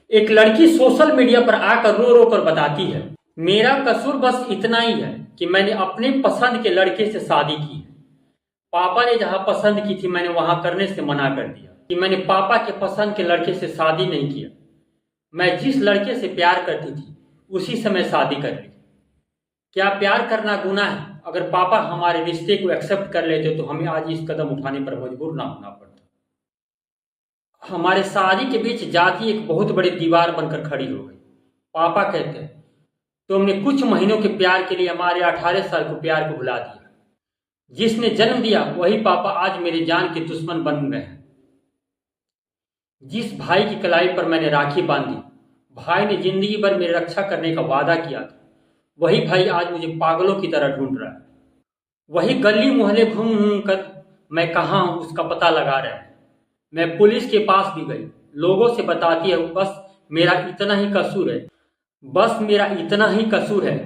एक लड़की social media पर आकर रो रो कर बताती है, मेरा कसूर बस इतना ही है कि मैंने अपने पसंद के लड़के से शादी की है। पापा ने जहां पसंद की थी मैंने वहां करने से मना कर दिया कि मैंने पापा के पसंद के लड़के से शादी नहीं किया। मैं जिस लड़के से प्यार करती थी उसी से मैं शादी कर ली। क्या प्यार करना गुनाह है? अगर पापा हमारे रिश्ते को एक्सेप्ट कर लेते तो हमें आज इस कदम उठाने पर मजबूर ना होना पड़ता। हमारे शादी के बीच जाति एक बहुत बड़ी दीवार बनकर खड़ी हो गई। पापा कहते हैं, तुमने कुछ महीनों के प्यार के लिए हमारे 18 साल को प्यार को भुला दिया। जिसने जन्म दिया वही पापा आज मेरी जान के दुश्मन बन गए हैं। जिस भाई की कलाई पर मैंने राखी बांधी, भाई ने जिंदगी भर मेरी रक्षा करने का वादा किया था, वही भाई आज मुझे पागलों की तरह ढूंढ रहा है। वही गली मोहल्ले घूम घूम कर मैं कहाँ हूं उसका पता लगा रहा है। मैं पुलिस के पास भी गई, लोगों से बताती है बस मेरा इतना ही कसूर है, बस मेरा इतना ही कसूर है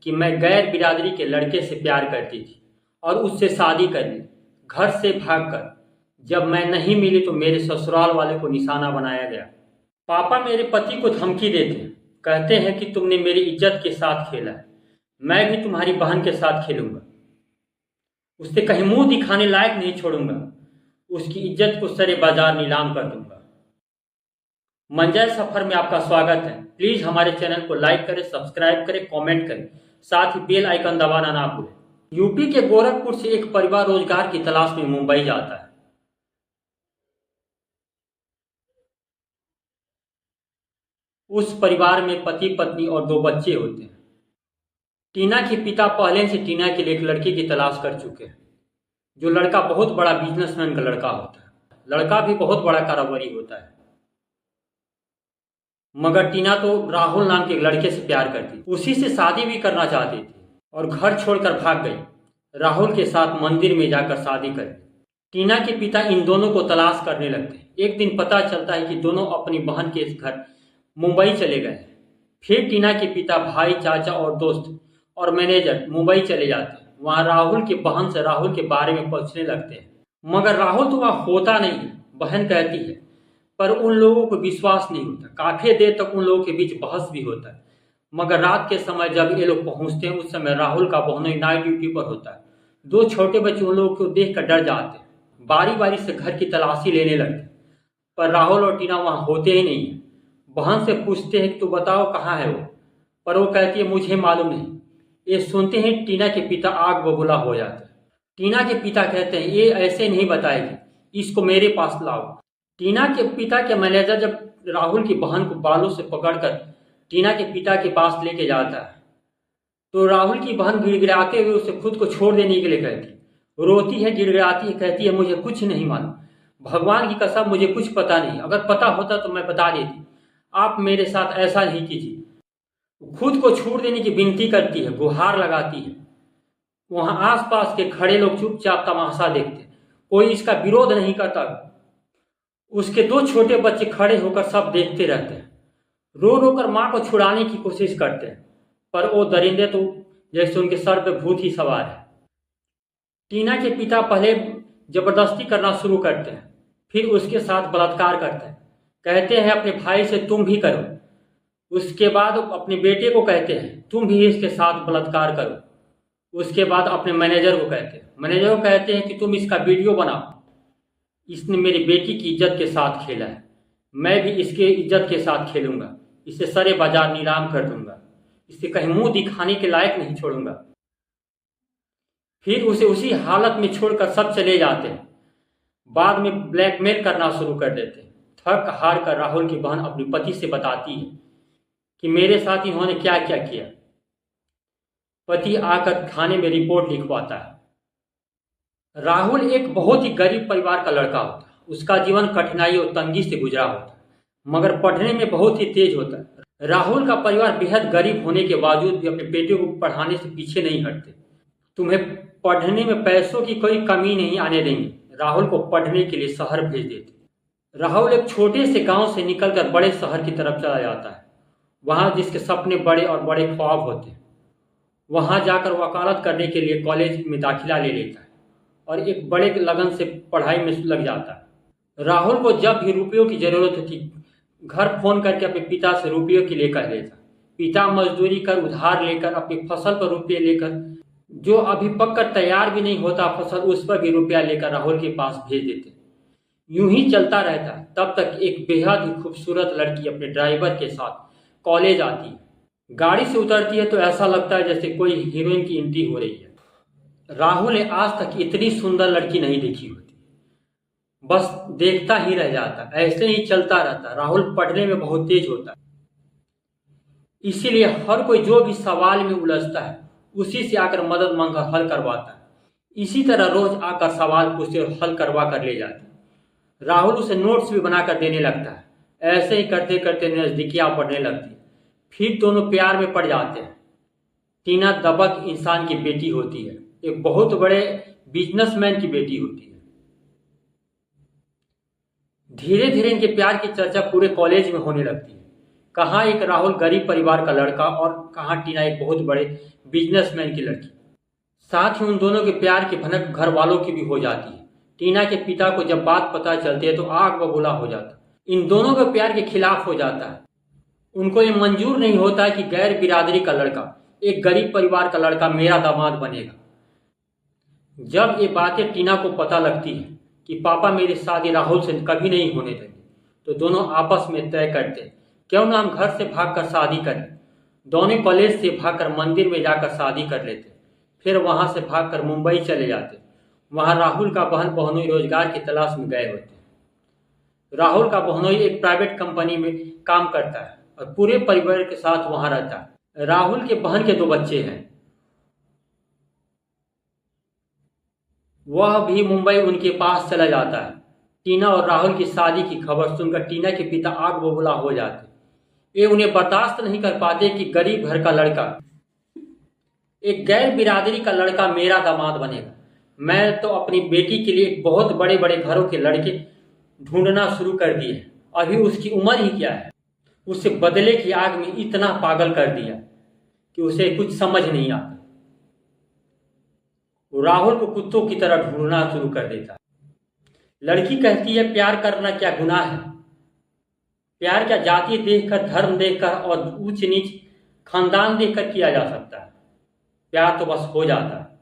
कि मैं गैर बिरादरी के लड़के से प्यार करती थी और उससे शादी कर ली, घर से भागकर। जब मैं नहीं मिली तो मेरे ससुराल वाले को निशाना बनाया गया। पापा मेरे पति को धमकी देते हैं, कहते हैं कि तुमने मेरी इज्जत के साथ खेला है, मैं भी तुम्हारी बहन के साथ खेलूंगा, उससे कहीं मुंह दिखाने लायक नहीं छोड़ूंगा, उसकी इज्जत को सरे बाजार नीलाम कर दूंगा। मंजर सफर में आपका स्वागत है। प्लीज हमारे चैनल को लाइक करें, सब्सक्राइब करें, कमेंट करें, साथ ही बेल आइकन दबाना ना भूलें। यूपी के गोरखपुर से एक परिवार रोजगार की तलाश में मुंबई जाता है। उस परिवार में पति पत्नी और 2 बच्चे होते हैं। टीना के पिता पहले से टीना के लिए एक लड़की की तलाश कर चुके हैं। जो लड़का बहुत बड़ा बिजनेसमैन का लड़का होता है, लड़का भी बहुत बड़ा कारोबारी होता है। मगर टीना तो राहुल नाम के एक लड़के से प्यार करती, उसी से शादी भी करना चाहती थी और घर छोड़कर भाग गई। राहुल के साथ मंदिर में जाकर शादी कर ली। टीना के पिता इन दोनों को तलाश करने लगते हैं। एक दिन पता चलता है कि दोनों अपनी बहन के घर मुंबई चले गए। फिर टीना के पिता, भाई, चाचा और दोस्त और मैनेजर मुंबई चले जाते हैं। वहां राहुल की बहन से राहुल के बारे में पूछने लगते हैं, मगर राहुल तो वहां होता नहीं है। बहन कहती है, पर उन लोगों को विश्वास नहीं होता। काफी देर तक उन लोगों के बीच बहस भी होता है, मगर रात के समय जब ये लोग पहुंचते हैं उस समय राहुल का बहनोई नाइट ड्यूटी पर होता है। 2 छोटे बच्चे उन लोगों को देखकर डर जाते हैं, बारी बारी से घर की तलाशी लेने लगते हैं, पर राहुल और टीना वहां होते ही नहीं है। बहन से पूछते हैं कि तू बताओ कहाँ है वो, पर वो कहती है मुझे मालूम नहीं। ये सुनते ही टीना के पिता आग बबूला हो जाते हैं। टीना के पिता कहते हैं, ये ऐसे नहीं बताएगी, इसको मेरे पास लाओ। टीना के पिता के मैनेजर जब राहुल की बहन को बालों से पकड़कर टीना के पिता के पास लेके जाता है तो राहुल की बहन गिड़गिड़ाते हुए उसे खुद को छोड़ देने के लिए कहती, रोती है, गिड़गिड़ाती है, कहती है मुझे कुछ नहीं मालूम, भगवान की कसम मुझे कुछ पता नहीं, अगर पता होता तो मैं बता देती, आप मेरे साथ ऐसा नहीं कीजिए। खुद को छोड़ देने की विनती करती है, गुहार लगाती है। वहां आसपास के खड़े लोग चुपचाप तमाशा देखते, कोई इसका विरोध नहीं करता। उसके 2 छोटे बच्चे खड़े होकर सब देखते रहते हैं, रो रो कर मां को छुड़ाने की कोशिश करते हैं, पर वो दरिंदे तो जैसे उनके सर पे भूत ही सवार है। टीना के पिता पहले जबरदस्ती करना शुरू करते हैं, फिर उसके साथ बलात्कार करते हैं। कहते हैं अपने भाई से तुम भी करो। उसके बाद अपने बेटे को कहते हैं तुम भी इसके साथ बलात्कार करो। उसके बाद अपने मैनेजर को कहते हैं, मैनेजर को कहते हैं कि तुम इसका वीडियो बनाओ, इसने मेरी बेटी की इज्जत के साथ खेला है, मैं भी इसके इज्जत के साथ खेलूंगा, इसे सरे बाजार नीलाम कर दूंगा, इसे कहीं मुंह दिखाने के लायक नहीं छोड़ूंगा। फिर उसे उसी हालत में छोड़कर सब चले जाते हैं। बाद में ब्लैकमेल करना शुरू कर देते हैं। थक हार कर राहुल की बहन अपने पति से बताती है कि मेरे साथ इन्होंने क्या क्या किया। पति आकर थाने में रिपोर्ट लिखवाता है। राहुल एक बहुत ही गरीब परिवार का लड़का होता है। उसका जीवन कठिनाई और तंगी से गुजरा होता है, मगर पढ़ने में बहुत ही तेज होता है। राहुल का परिवार बेहद गरीब होने के बावजूद भी अपने बेटे को पढ़ाने से पीछे नहीं हटते। तुम्हें पढ़ने में पैसों की कोई कमी नहीं आने देंगे। राहुल को पढ़ने के लिए शहर भेज देते। राहुल एक छोटे से गांव से निकलकर बड़े शहर की तरफ चला जाता है। वहां जिसके सपने बड़े और बड़े ख्वाब होते हैं, वहां जाकर वकालत करने के लिए कॉलेज में दाखिला ले लेता है और एक बड़े लगन से पढ़ाई में लग जाता है। राहुल को जब भी रुपयों की जरूरत होती घर फोन करके अपने पिता से रुपयों के लिए कह देता। पिता मजदूरी कर उधार लेकर अपनी फसल पर रुपये लेकर, जो अभी पककर तैयार भी नहीं होता फसल, उस पर भी रुपया लेकर राहुल के पास भेज देते। यूं ही चलता रहता। तब तक एक बेहद ही खूबसूरत लड़की अपने ड्राइवर के साथ कॉलेज आती है। गाड़ी से उतरती है तो ऐसा लगता है जैसे कोई हीरोइन की एंट्री हो रही है। राहुल ने आज तक इतनी सुंदर लड़की नहीं देखी होती, बस देखता ही रह जाता। ऐसे ही चलता रहता। राहुल पढ़ने में बहुत तेज होता है, इसीलिए हर कोई जो भी सवाल में उलझता है उसी से आकर मदद मांगकर हल करवाता है। इसी तरह रोज आकर सवाल पूछते और हल करवा कर ले जाते। राहुल उसे नोट्स भी बनाकर देने लगता है। ऐसे ही करते करते नजदीकियां बढ़ने लगती। फिर दोनों प्यार में पड़ जाते हैं। टीना दबंग इंसान की बेटी होती है, एक बहुत बड़े बिजनेसमैन की बेटी होती है। धीरे धीरे इनके प्यार की चर्चा पूरे कॉलेज में होने लगती है। कहाँ एक राहुल गरीब परिवार का लड़का और कहाँ टीना एक बहुत बड़े बिजनेसमैन की लड़की। साथ ही उन दोनों के प्यार की भनक घर वालों की भी हो जाती है। टीना के पिता को जब बात पता चलती है तो आग बबूला हो जाता। इन दोनों के प्यार के खिलाफ हो जाता है। उनको ये मंजूर नहीं होता कि गैर बिरादरी का लड़का, एक गरीब परिवार का लड़का मेरा दामाद बनेगा। जब ये बातें टीना को पता लगती है कि पापा मेरी शादी राहुल से कभी नहीं होने देंगे, तो दोनों आपस में तय करते क्यों ना हम घर से भागकर शादी करें। दोनों कॉलेज से भागकर मंदिर में जाकर शादी कर लेते। फिर वहां से भागकर मुंबई चले जाते। वहां राहुल का बहन बहनोई रोजगार की तलाश में गए होते। राहुल का बहनोई एक प्राइवेट कंपनी में काम करता है और पूरे परिवार के साथ वहां रहता है। राहुल के बहन के 2 बच्चे हैं। वह भी मुंबई उनके पास चला जाता है। टीना और राहुल की शादी की खबर सुनकर टीना के पिता आग बबूला हो जाते। ये उन्हें बर्दाश्त नहीं कर पाते कि गरीब घर का लड़का, एक गैर बिरादरी का लड़का मेरा दामाद बनेगा। मैं तो अपनी बेटी के लिए बहुत बड़े बड़े घरों के लड़के ढूंढना शुरू कर दिए। अभी उसकी उम्र ही क्या है। उसे बदले की आग में इतना पागल कर दिया कि उसे कुछ समझ नहीं आता। वो राहुल को कुत्तों की तरह ढूंढना शुरू कर देता। लड़की कहती है प्यार करना क्या गुनाह है। प्यार क्या जाति देखकर, धर्म देखकर और ऊंच नीच खानदान देखकर किया जा सकता है। प्यार तो बस हो जाता है।